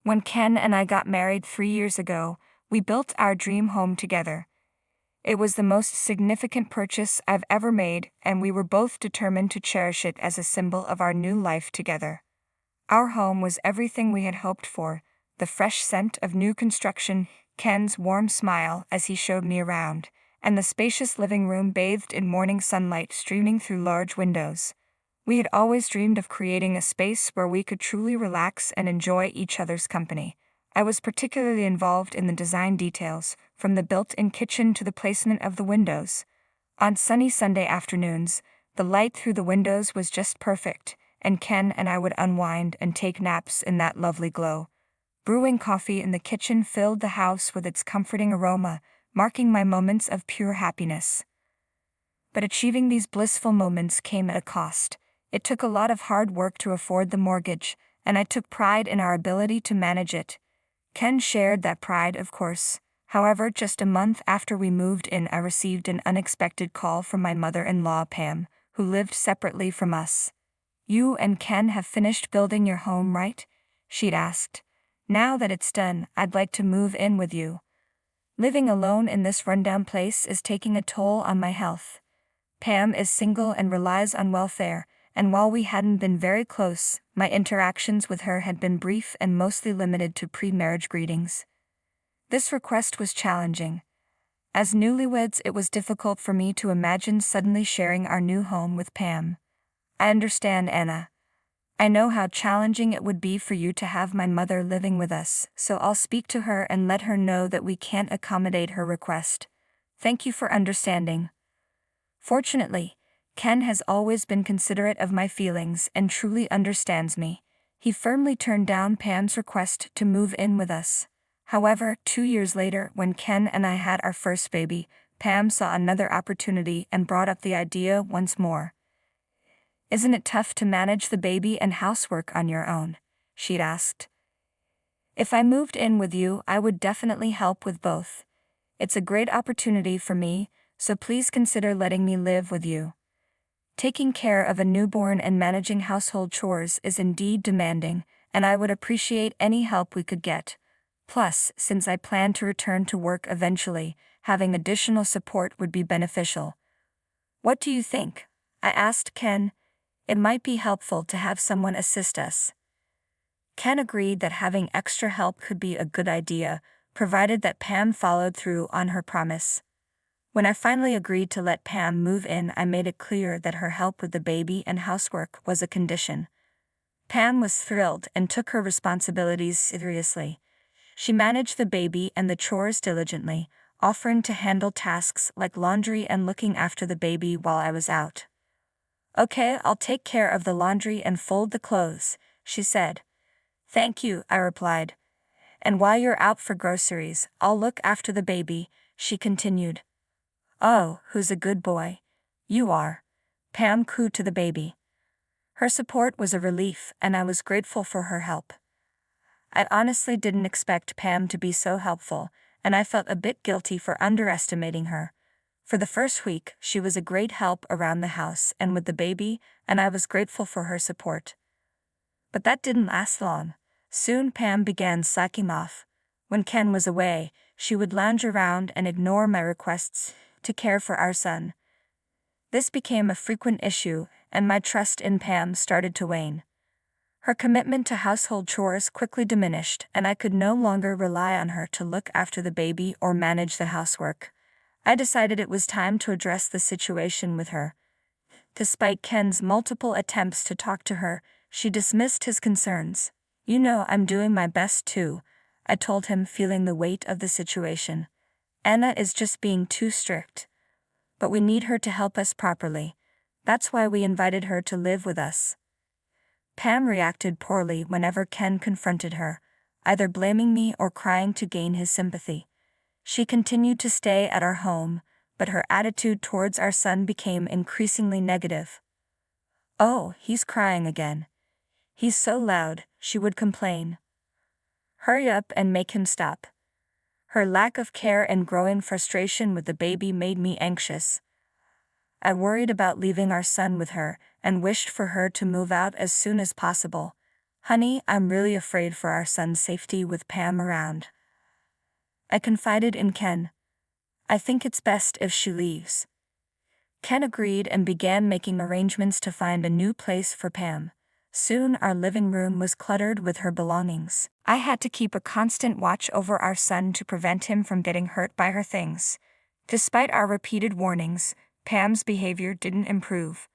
When Ken and I got married 3 years ago, we built our dream home together. It was the most significant purchase I've ever made, and we were both determined to cherish it as a symbol of our new life together. Our home was everything we had hoped for: the fresh scent of new construction, Ken's warm smile as he showed me around, and the spacious living room bathed in morning sunlight streaming through large windows. We had always dreamed of creating a space where we could truly relax and enjoy each other's company. I was particularly involved in the design details, from the built-in kitchen to the placement of the windows. On sunny Sunday afternoons, the light through the windows was just perfect, and Ken and I would unwind and take naps in that lovely glow. Brewing coffee in the kitchen filled the house with its comforting aroma, marking my moments of pure happiness. But achieving these blissful moments came at a cost. It took a lot of hard work to afford the mortgage, and I took pride in our ability to manage it. Ken shared that pride, of course. However, just a month after we moved in, I received an unexpected call from my mother-in-law, Pam, who lived separately from us. "You and Ken have finished building your home, right?" she'd asked. "Now that it's done, I'd like to move in with you. Living alone in this rundown place is taking a toll on my health." Pam is single and relies on welfare, and while we hadn't been very close, my interactions with her had been brief and mostly limited to pre-marriage greetings. This request was challenging. As newlyweds, it was difficult for me to imagine suddenly sharing our new home with Pam. "I understand, Anna. I know how challenging it would be for you to have my mother living with us, so I'll speak to her and let her know that we can't accommodate her request. Thank you for understanding." Fortunately, Ken has always been considerate of my feelings and truly understands me. He firmly turned down Pam's request to move in with us. However, 2 years later, when Ken and I had our first baby, Pam saw another opportunity and brought up the idea once more. "Isn't it tough to manage the baby and housework on your own?" she'd asked. "If I moved in with you, I would definitely help with both. It's a great opportunity for me, so please consider letting me live with you. Taking care of a newborn and managing household chores is indeed demanding, and I would appreciate any help we could get. Plus, since I plan to return to work eventually, having additional support would be beneficial." "What do you think?" I asked Ken. "It might be helpful to have someone assist us." Ken agreed that having extra help could be a good idea, provided that Pam followed through on her promise. When I finally agreed to let Pam move in, I made it clear that her help with the baby and housework was a condition. Pam was thrilled and took her responsibilities seriously. She managed the baby and the chores diligently, offering to handle tasks like laundry and looking after the baby while I was out. "Okay, I'll take care of the laundry and fold the clothes," she said. "Thank you," I replied. "And while you're out for groceries, I'll look after the baby," she continued. "Oh, who's a good boy?" "You are," Pam cooed to the baby. Her support was a relief, and I was grateful for her help. I honestly didn't expect Pam to be so helpful, and I felt a bit guilty for underestimating her. For the first week, she was a great help around the house and with the baby, and I was grateful for her support. But that didn't last long. Soon Pam began slacking off. When Ken was away, she would lounge around and ignore my requests to care for our son. This became a frequent issue, and my trust in Pam started to wane. Her commitment to household chores quickly diminished, and I could no longer rely on her to look after the baby or manage the housework. I decided it was time to address the situation with her. Despite Ken's multiple attempts to talk to her, she dismissed his concerns. "You know I'm doing my best too," I told him, feeling the weight of the situation. "Anna is just being too strict. But we need her to help us properly. That's why we invited her to live with us." Pam reacted poorly whenever Ken confronted her, either blaming me or crying to gain his sympathy. She continued to stay at our home, but her attitude towards our son became increasingly negative. "Oh, he's crying again. He's so loud," she would complain. "Hurry up and make him stop." Her lack of care and growing frustration with the baby made me anxious. I worried about leaving our son with her and wished for her to move out as soon as possible. "Honey, I'm really afraid for our son's safety with Pam around," I confided in Ken. "I think it's best if she leaves." Ken agreed and began making arrangements to find a new place for Pam. Soon our living room was cluttered with her belongings. I had to keep a constant watch over our son to prevent him from getting hurt by her things. Despite our repeated warnings, Pam's behavior didn't improve.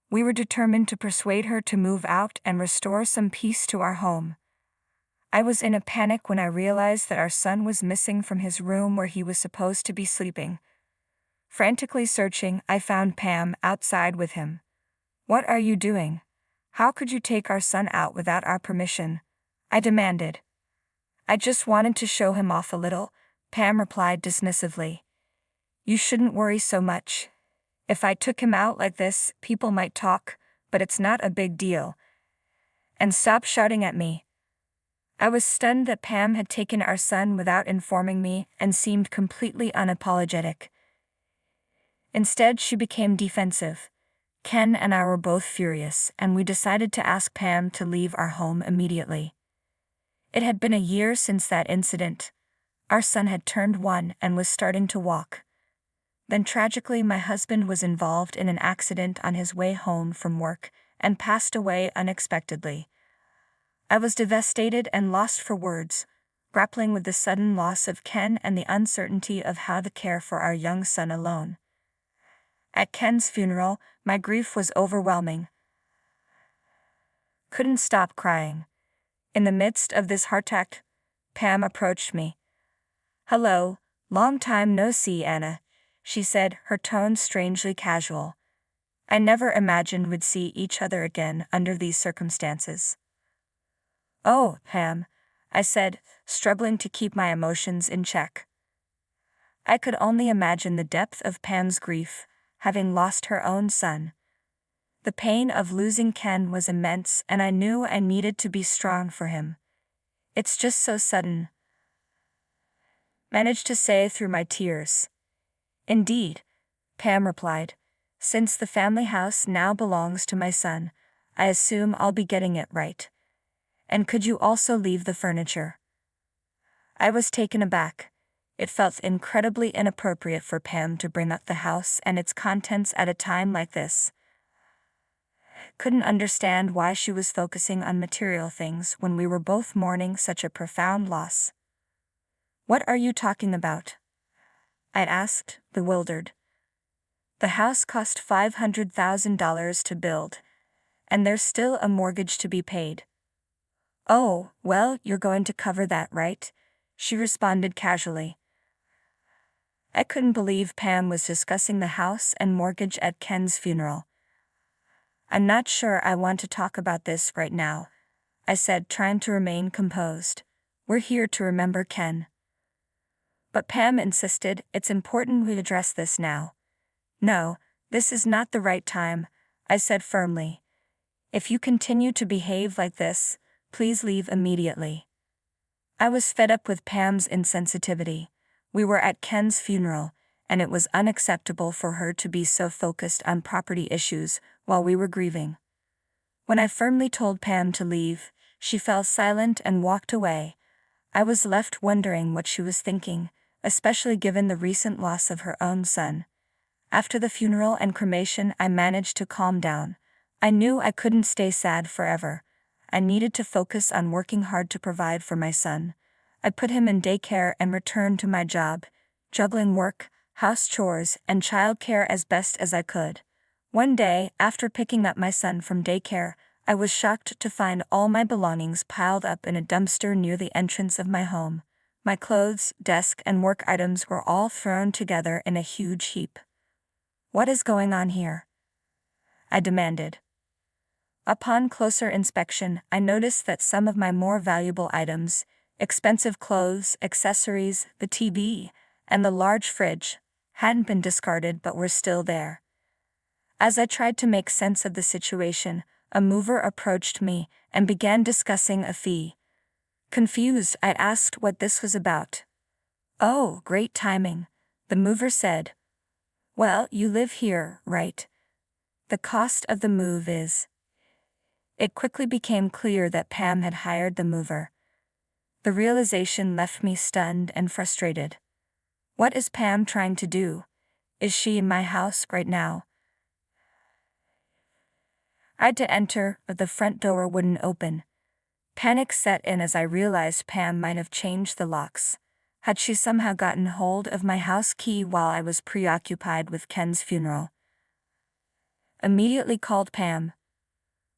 We were determined to persuade her to move out and restore some peace to our home. I was in a panic when I realized that our son was missing from his room where he was supposed to be sleeping. Frantically searching, I found Pam outside with him. "What are you doing? How could you take our son out without our permission?" I demanded. "I just wanted to show him off a little," Pam replied dismissively. "You shouldn't worry so much. If I took him out like this, people might talk, but it's not a big deal. And stop shouting at me." I was stunned that Pam had taken our son without informing me and seemed completely unapologetic. Instead, she became defensive. Ken and I were both furious, and we decided to ask Pam to leave our home immediately. It had been a year since that incident. Our son had turned 1 and was starting to walk. Then tragically, my husband was involved in an accident on his way home from work and passed away unexpectedly. I was devastated and lost for words, grappling with the sudden loss of Ken and the uncertainty of how to care for our young son alone. At Ken's funeral, my grief was overwhelming. Couldn't stop crying. In the midst of this heart attack, Pam approached me. "Hello, long time no see, Anna," she said, her tone strangely casual. "I never imagined we'd see each other again under these circumstances." "Oh, Pam," I said, struggling to keep my emotions in check. I could only imagine the depth of Pam's grief, having lost her own son. The pain of losing Ken was immense, and I knew I needed to be strong for him. "It's just so sudden," managed to say through my tears. "Indeed," Pam replied. "Since the family house now belongs to my son, I assume I'll be getting it right. And could you also leave the furniture?" I was taken aback. It felt incredibly inappropriate for Pam to bring up the house and its contents at a time like this. Couldn't understand why she was focusing on material things when we were both mourning such a profound loss. "What are you talking about?" I asked, bewildered. "The house cost $500,000 to build, and there's still a mortgage to be paid." "Oh, well, you're going to cover that, right?" she responded casually. I couldn't believe Pam was discussing the house and mortgage at Ken's funeral. "I'm not sure I want to talk about this right now," I said, trying to remain composed. "We're here to remember Ken." But Pam insisted it's important we address this now. "No, this is not the right time," I said firmly. "If you continue to behave like this, please leave immediately." I was fed up with Pam's insensitivity. We were at Ken's funeral, and it was unacceptable for her to be so focused on property issues while we were grieving. When I firmly told Pam to leave, she fell silent and walked away. I was left wondering what she was thinking, especially given the recent loss of her own son. After the funeral and cremation, I managed to calm down. I knew I couldn't stay sad forever. I needed to focus on working hard to provide for my son. I put him in daycare and returned to my job, juggling work, house chores, and childcare as best as I could. One day, after picking up my son from daycare, I was shocked to find all my belongings piled up in a dumpster near the entrance of my home. My clothes, desk, and work items were all thrown together in a huge heap. "What is going on here?" I demanded. Upon closer inspection, I noticed that some of my more valuable items, expensive clothes, accessories, the TV, and the large fridge, hadn't been discarded but were still there. As I tried to make sense of the situation, a mover approached me and began discussing a fee. Confused, I asked what this was about. "Oh, great timing," the mover said. "Well, you live here, right? The cost of the move is..." It quickly became clear that Pam had hired the mover. The realization left me stunned and frustrated. What is Pam trying to do? Is she in my house right now? I had to enter, but the front door wouldn't open. Panic set in as I realized Pam might have changed the locks. Had she somehow gotten hold of my house key while I was preoccupied with Ken's funeral? Immediately called Pam.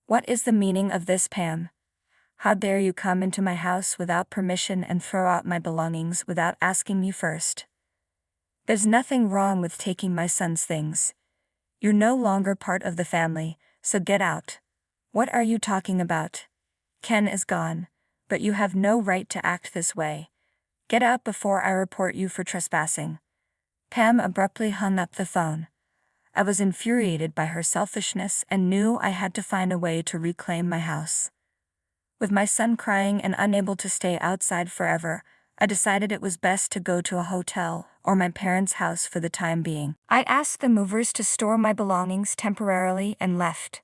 What is the meaning of this, Pam? How dare you come into my house without permission and throw out my belongings without asking me first? There's nothing wrong with taking my son's things. You're no longer part of the family, so get out. What are you talking about? Ken is gone, but you have no right to act this way. Get out before I report you for trespassing. Pam abruptly hung up the phone. I was infuriated by her selfishness and knew I had to find a way to reclaim my house. With my son crying and unable to stay outside forever, I decided it was best to go to a hotel or my parents' house for the time being. I asked the movers to store my belongings temporarily and left.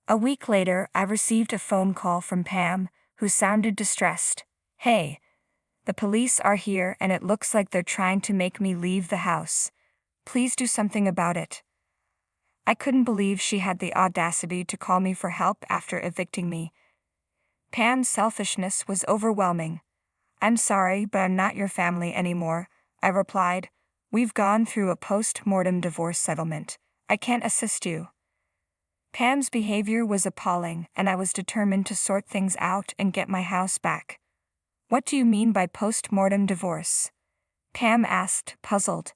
A week later, I received a phone call from Pam, who sounded distressed. Hey, the police are here and it looks like they're trying to make me leave the house. Please do something about it. I couldn't believe she had the audacity to call me for help after evicting me. Pam's selfishness was overwhelming. I'm sorry, but I'm not your family anymore, I replied. We've gone through a post-mortem divorce settlement. I can't assist you. Pam's behavior was appalling, and I was determined to sort things out and get my house back. What do you mean by post-mortem divorce? Pam asked, puzzled.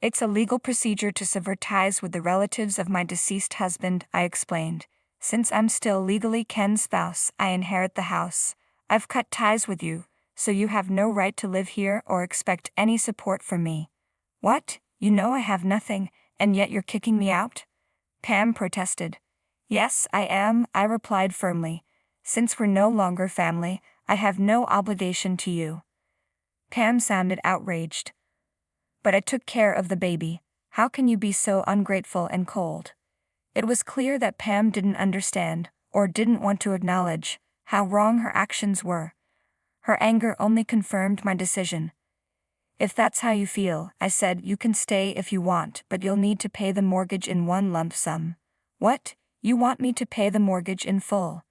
It's a legal procedure to sever ties with the relatives of my deceased husband, I explained. Since I'm still legally Ken's spouse, I inherit the house. I've cut ties with you, so you have no right to live here or expect any support from me. What? You know I have nothing, and yet you're kicking me out? Pam protested. Yes, I am, I replied firmly. Since we're no longer family, I have no obligation to you. Pam sounded outraged. But I took care of the baby. How can you be so ungrateful and cold? It was clear that Pam didn't understand, or didn't want to acknowledge, how wrong her actions were. Her anger only confirmed my decision. If that's how you feel, I said, you can stay if you want, but you'll need to pay the mortgage in one lump sum. What? You want me to pay the mortgage in full?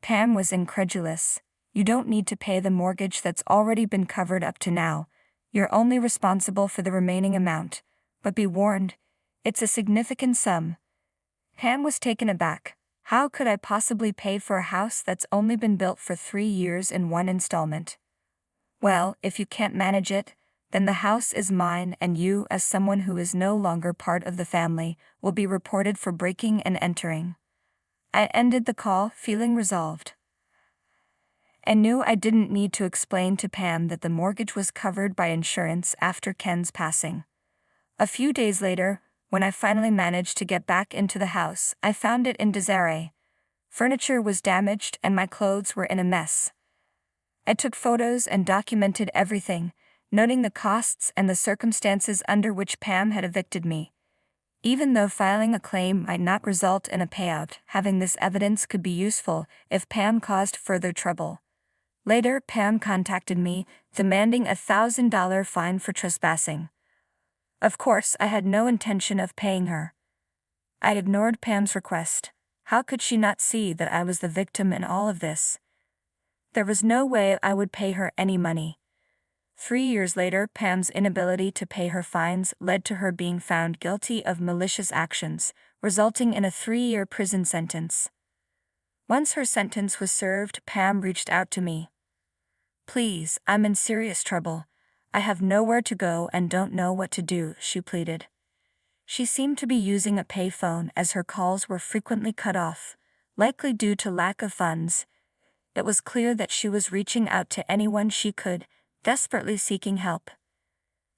Pam was incredulous. You don't need to pay the mortgage that's already been covered up to now. You're only responsible for the remaining amount. But be warned, it's a significant sum. Pam was taken aback. How could I possibly pay for a house that's only been built for 3 years in one installment? Well, if you can't manage it, then the house is mine, and you, as someone who is no longer part of the family, will be reported for breaking and entering. I ended the call, feeling resolved. I knew I didn't need to explain to Pam that the mortgage was covered by insurance after Ken's passing. A few days later, when I finally managed to get back into the house, I found it in disarray. Furniture was damaged and my clothes were in a mess. I took photos and documented everything, noting the costs and the circumstances under which Pam had evicted me. Even though filing a claim might not result in a payout, having this evidence could be useful if Pam caused further trouble. Later, Pam contacted me, demanding a $1,000 fine for trespassing. Of course, I had no intention of paying her. I ignored Pam's request. How could she not see that I was the victim in all of this? There was no way I would pay her any money. 3 years later, Pam's inability to pay her fines led to her being found guilty of malicious actions, resulting in a 3-year prison sentence. Once her sentence was served, Pam reached out to me. Please, I'm in serious trouble. I have nowhere to go and don't know what to do, she pleaded. She seemed to be using a payphone as her calls were frequently cut off, likely due to lack of funds. It was clear that she was reaching out to anyone she could, desperately seeking help.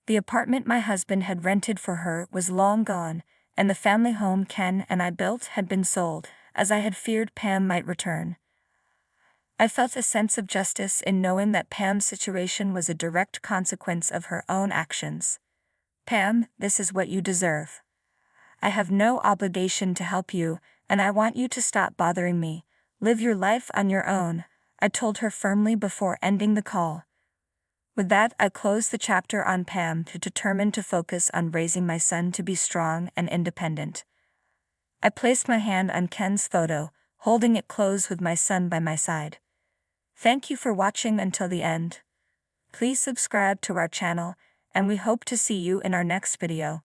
The apartment my husband had rented for her was long gone, and the family home Ken and I built had been sold, as I had feared Pam might return. I felt a sense of justice in knowing that Pam's situation was a direct consequence of her own actions. Pam, this is what you deserve. I have no obligation to help you, and I want you to stop bothering me. Live your life on your own, I told her firmly before ending the call. With that, I closed the chapter on Pam, determined to focus on raising my son to be strong and independent. I placed my hand on Ken's photo, holding it close with my son by my side. Thank you for watching until the end. Please subscribe to our channel, and we hope to see you in our next video.